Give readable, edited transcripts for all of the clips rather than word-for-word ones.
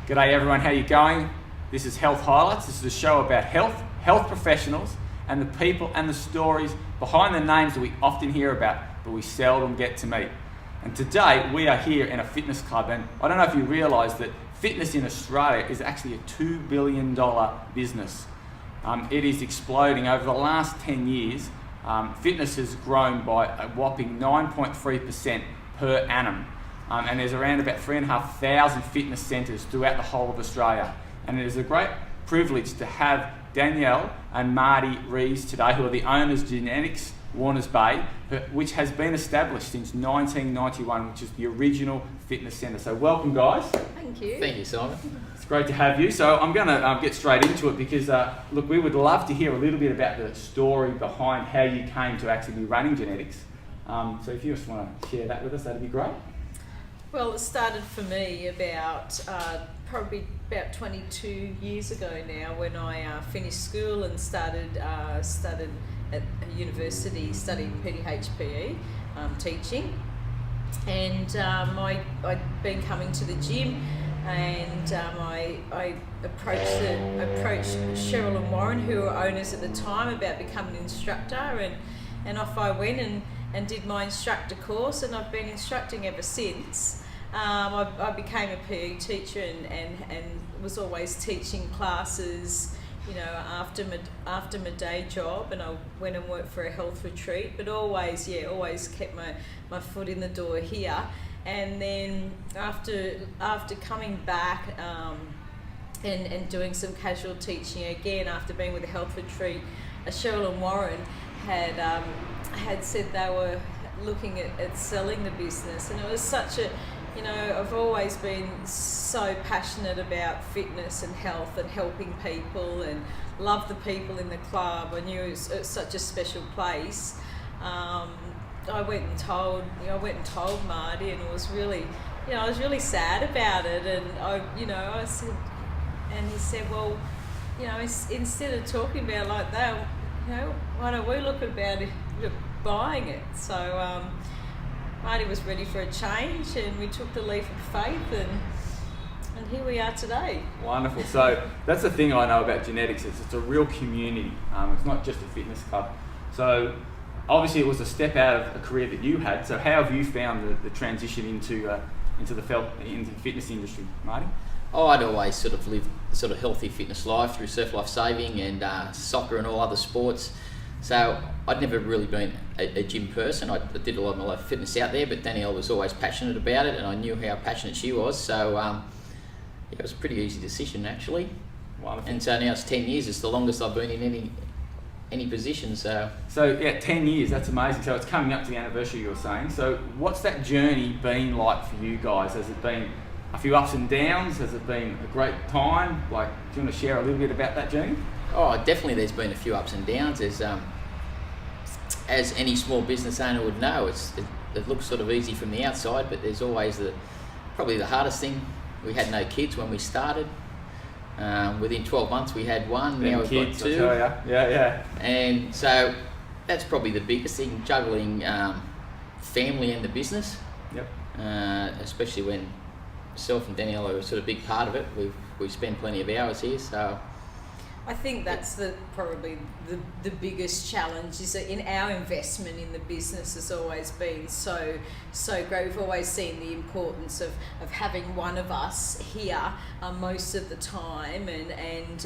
G'day everyone, how you going? This is Health Highlights. This is a show about health professionals, and the people and the stories behind the names that we often hear about, but we seldom get to meet. And today we are here in a fitness club, and I don't know if you realise that fitness in Australia is actually a $2 billion business. It is exploding. Over the last 10 years, fitness has grown by a whopping 9.3% per annum. And there's around about 3,500 fitness centres throughout the whole of Australia. And it is a great privilege to have Danielle and Marty Rees today, who are the owners of Genetics, Warners Bay, which has been established since 1991, which is the original fitness centre. So welcome, guys. Thank you. Thank you, Simon. It's great to have you. So I'm going to get straight into it because, look, we would love to hear a little bit about the story behind how you came to actually be running Genetics. So if you just want to share that with us, that'd be great. Well, it started for me about probably about 22 years ago now, when I finished school and started at a university studying PDHPE, teaching. And I'd been coming to the gym, and I approached Cheryl and Warren, who were owners at the time, about becoming an instructor, and off I went and did my instructor course, and I've been instructing ever since. I became a PE teacher and was always teaching classes, you know, after my day job, and I went and worked for a health retreat, but always kept my foot in the door here. And then after coming back and doing some casual teaching again, after being with a health retreat, Cheryl and Warren had said they were looking at selling the business, and it was such a, you know, I've always been so passionate about fitness and health and helping people, and love the people in the club. I knew it was such a special place. I went and told Marty, and it was really, you know, I was really sad about it, and I said, and he said, well, you know, instead of talking about it like that, you know, why don't we look buying it? So Marty was ready for a change, and we took the leap of faith, and here we are today. Wonderful. So that's the thing I know about Genetics, is it's a real community. It's not just a fitness club. So obviously it was a step out of a career that you had. So how have you found the transition into the fitness industry, Marty? Oh, I'd always sort of lived a sort of healthy fitness life through surf life saving and soccer and all other sports. So I'd never really been a gym person. I did a lot of my life fitness out there, but Danielle was always passionate about it, and I knew how passionate she was. So it was a pretty easy decision, actually. Wonderful. And so now it's 10 years. It's the longest I've been in any position. So yeah, 10 years. That's amazing. So it's coming up to the anniversary, you were saying. So what's that journey been like for you guys? Has it been a few ups and downs? Has it been a great time? Like, do you want to share a little bit about that journey? Oh, definitely. There's been a few ups and downs. There's as any small business owner would know, it looks sort of easy from the outside, but there's always probably the hardest thing. We had no kids when we started. Within 12 months we had one. Now we've got two. Yeah. And so that's probably the biggest thing, juggling family and the business. Yep. Especially when myself and Danielle are a sort of big part of it. We spend plenty of hours here, so. I think that's probably the biggest challenge, is that in our investment in the business has always been so great. We've always seen the importance of having one of us here most of the time, and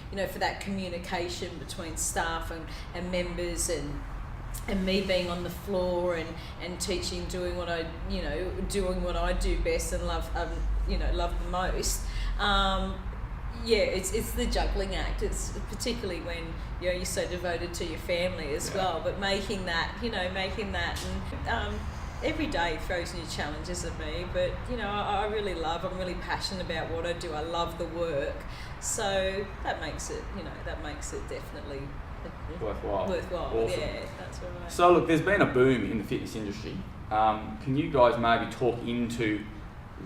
you know, for that communication between staff and members, and me being on the floor and teaching, doing what I do best and love the most. Yeah, it's the juggling act. It's particularly when, you know, you're so devoted to your family as well. But making that, and every day throws new challenges at me. But you know, I'm really passionate about what I do. I love the work, so that makes it definitely worthwhile. Awesome. Yeah, that's right. So look, there's been a boom in the fitness industry. Can you guys maybe talk into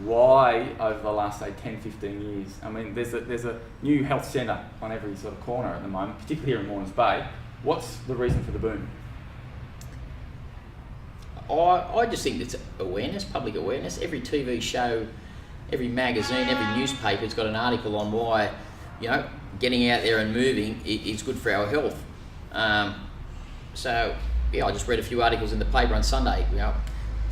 why over the last, say, 10, 15 years? I mean, there's a new health centre on every sort of corner at the moment, particularly here in Warners Bay. What's the reason for the boom? I just think it's awareness, public awareness. Every TV show every magazine, every newspaper's got an article on why, getting out there and moving is good for our health. So I just read a few articles in the paper on Sunday.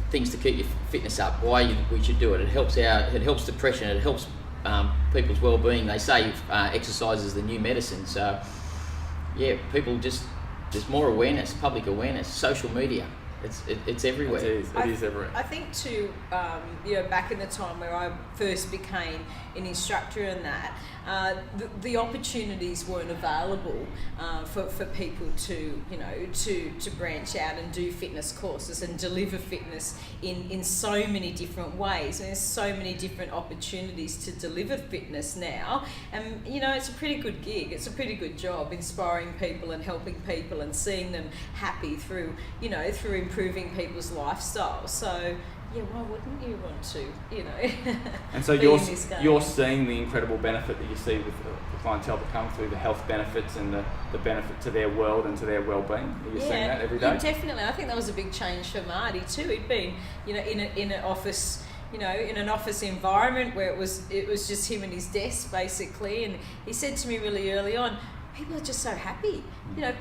Things to keep your fitness up. Why we should do it. It helps depression. It helps people's well-being. They say exercise is the new medicine. So people there's more awareness, public awareness, social media. It's everywhere. It is everywhere. I think too, back in the time where I first became an instructor in that, the opportunities weren't available for people to branch out and do fitness courses and deliver fitness in so many different ways. And there's so many different opportunities to deliver fitness now. And it's a pretty good gig. It's a pretty good job, inspiring people and helping people and seeing them happy through improving people's lifestyle. So why wouldn't you want to, And so you're seeing the incredible benefit that you see with the clientele that come through, the health benefits and the benefit to their world and to their well-being. Are you seeing that every day? Yeah, definitely. I think that was a big change for Marty too. He'd been, in an office, in an office environment where it was just him and his desk basically. And he said to me really early on, people are just so happy.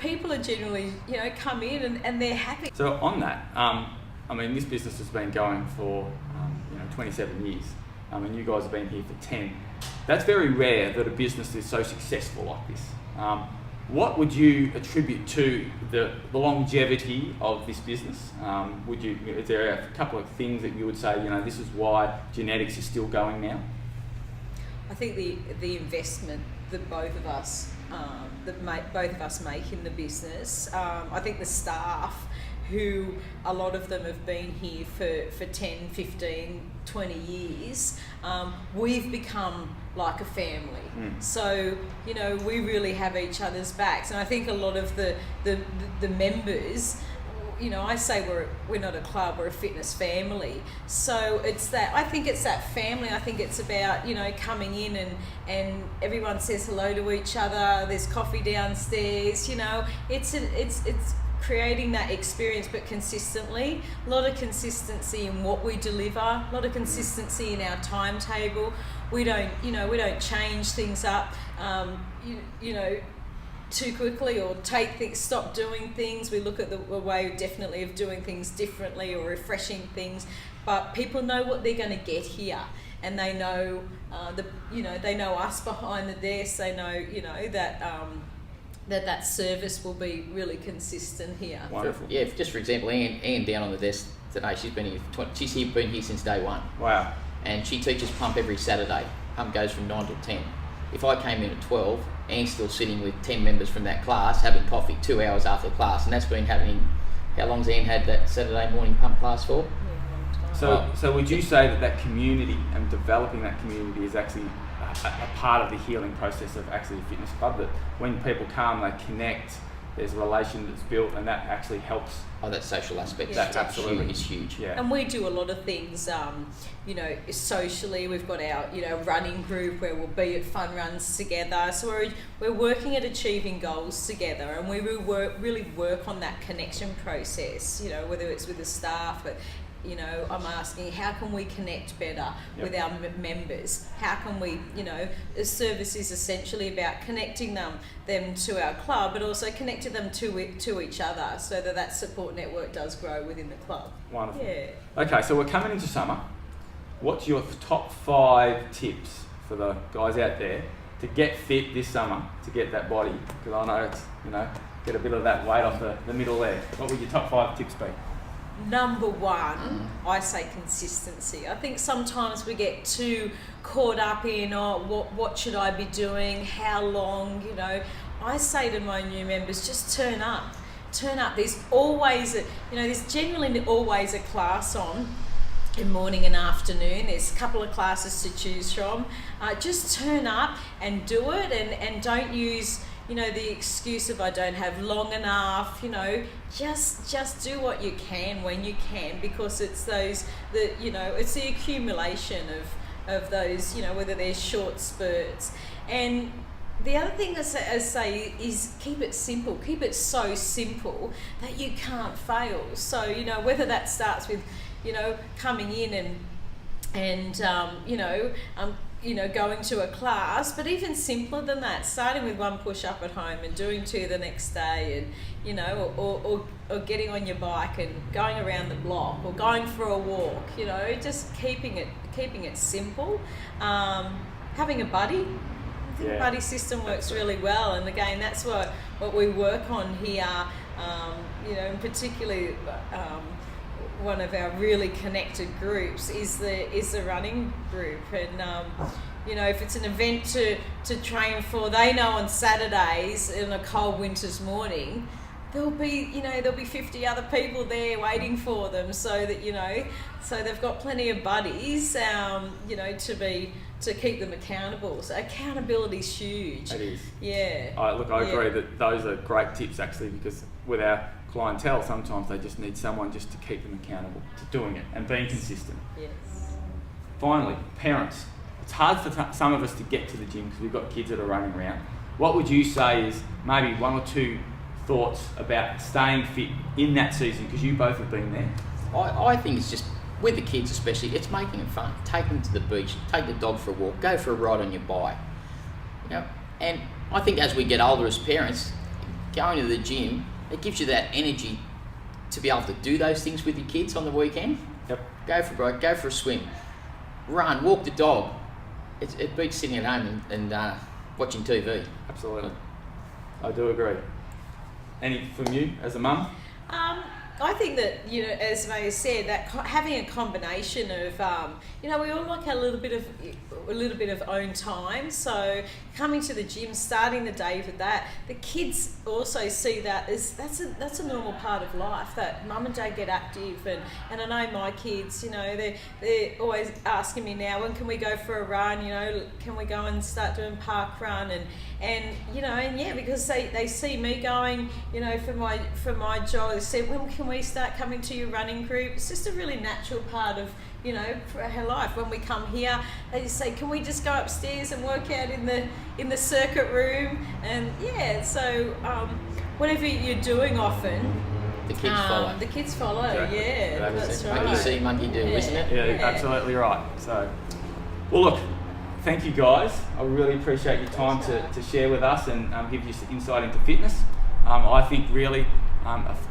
People are generally, come in and they're happy. So on that, this business has been going for 27 years, and you guys have been here for 10. That's very rare that a business is so successful like this. What would you attribute to the longevity of this business? Is there a couple of things that you would say, this is why genetics is still going now? I think the investment that both of us make in the business. I think the staff, who a lot of them have been here for 10, 15, 20 years, we've become like a family. So, we really have each other's backs. And I think a lot of the members, I say we're not a club, we're a fitness family. So I think it's that family. I think it's about, coming in and everyone says hello to each other. There's coffee downstairs, it's creating that experience, but consistently. A lot of consistency in what we deliver, a lot of consistency in our timetable. We don't change things up, too quickly or stop doing things. We look at the way definitely of doing things differently or refreshing things, but people know what they're going to get here, and they know they know us behind the desk. They know that service will be really consistent here. Wonderful. Just for example, Anne down on the desk today. She's been here since day one. Wow. And she teaches pump every Saturday. Pump goes from 9 till 10. If I came in at 12, Anne's still sitting with 10 members from that class having coffee 2 hours after class, and that's been happening. How long's Anne had that Saturday morning pump class for? So would you say that community and developing that community is actually a part of the healing process of actually a fitness club, that when people come, they connect, there's a relation that's built, and that actually helps? That social aspect, that absolutely is huge. Yeah. And we do a lot of things, socially. We've got our, running group where we'll be at fun runs together. So we're working at achieving goals together, and we really work on that connection process, whether it's with the staff, but I'm asking, how can we connect better with our members? How can we, the service is essentially about connecting them to our club, but also connecting them to each other, so that support network does grow within the club. Wonderful. Yeah. Okay, so we're coming into summer. What's your top 5 tips for the guys out there to get fit this summer, to get that body? Because I know it's, get a bit of that weight off the middle there. What would your top 5 tips be? Number one, I say consistency. I think sometimes we get too caught up in, what should I be doing, how long, I say to my new members, just turn up. There's always there's generally always a class on in morning and afternoon. There's a couple of classes to choose from. Just turn up and do it, and don't use the excuse of I don't have long enough. Just do what you can when you can, because it's it's the accumulation of those, whether they're short spurts. And the other thing I say is keep it simple. Keep it so simple that you can't fail. So, whether that starts with, coming in going to a class, but even simpler than that, starting with one push-up at home and doing 2 the next day, and or getting on your bike and going around the block or going for a walk, just keeping it simple. Having a buddy. I think buddy system works really well, and again, that's what we work on here. And particularly one of our really connected groups is the running group, and if it's an event to train for, they know on Saturdays in a cold winter's morning there'll be 50 other people there waiting for them, so that so they've got plenty of buddies to keep them accountable. So accountability's huge. It is. Yeah. I agree that those are great tips, actually, because with our clientele, sometimes they just need someone just to keep them accountable to doing it and being consistent. Yes. Finally, parents. It's hard for some of us to get to the gym because we've got kids that are running around. What would you say is maybe 1 or 2 thoughts about staying fit in that season, because you both have been there? I think it's just, with the kids especially, it's making it fun. Take them to the beach, take the dog for a walk, go for a ride on your bike. And I think as we get older as parents, going to the gym, it gives you that energy to be able to do those things with your kids on the weekend. Yep. Go for a ride, go for a swim, run, walk the dog. It beats sitting at home and watching TV. Absolutely. I do agree. Any from you as a mum? I think that, as May said, that having a combination of, we all like a little bit of own time. So coming to the gym, starting the day with that, the kids also see that that's a normal part of life. That mum and dad get active, and I know my kids, they're always asking me now, when can we go for a run? Can we go and start doing park run? Because they see me going, for my job, they say, when can we start coming to your running group? It's just a really natural part of, for our life. When we come here, they just say, can we just go upstairs and work out in the circuit room? And so whatever you're doing often, the kids follow. The kids follow, Exactly. Yeah, that's right. Monkey see, monkey do, isn't it? Yeah, absolutely right. So, well, look, thank you guys. I really appreciate your time to share with us and give you some insight into fitness. I think really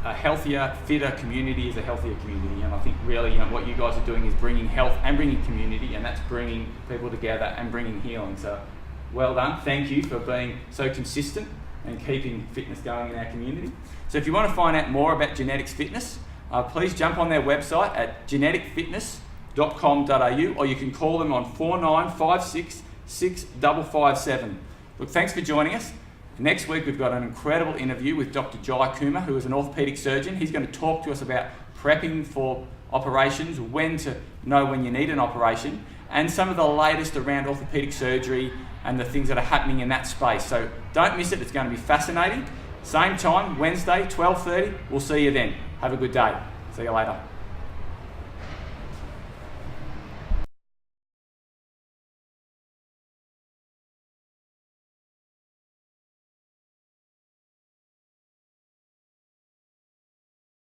a healthier, fitter community is a healthier community, and I think really what you guys are doing is bringing health and bringing community, and that's bringing people together and bringing healing. So well done. Thank you for being so consistent and keeping fitness going in our community. So if you want to find out more about Genetics Fitness, please jump on their website at geneticfitness.com.au, or you can call them on 4956 6557. Look, thanks for joining us. Next week we've got an incredible interview with Dr. Jai Kumar, who is an orthopaedic surgeon. He's going to talk to us about prepping for operations, when to know when you need an operation, and some of the latest around orthopaedic surgery and the things that are happening in that space. So don't miss it, it's going to be fascinating. Same time, Wednesday, 12:30. We'll see you then. Have a good day. See you later.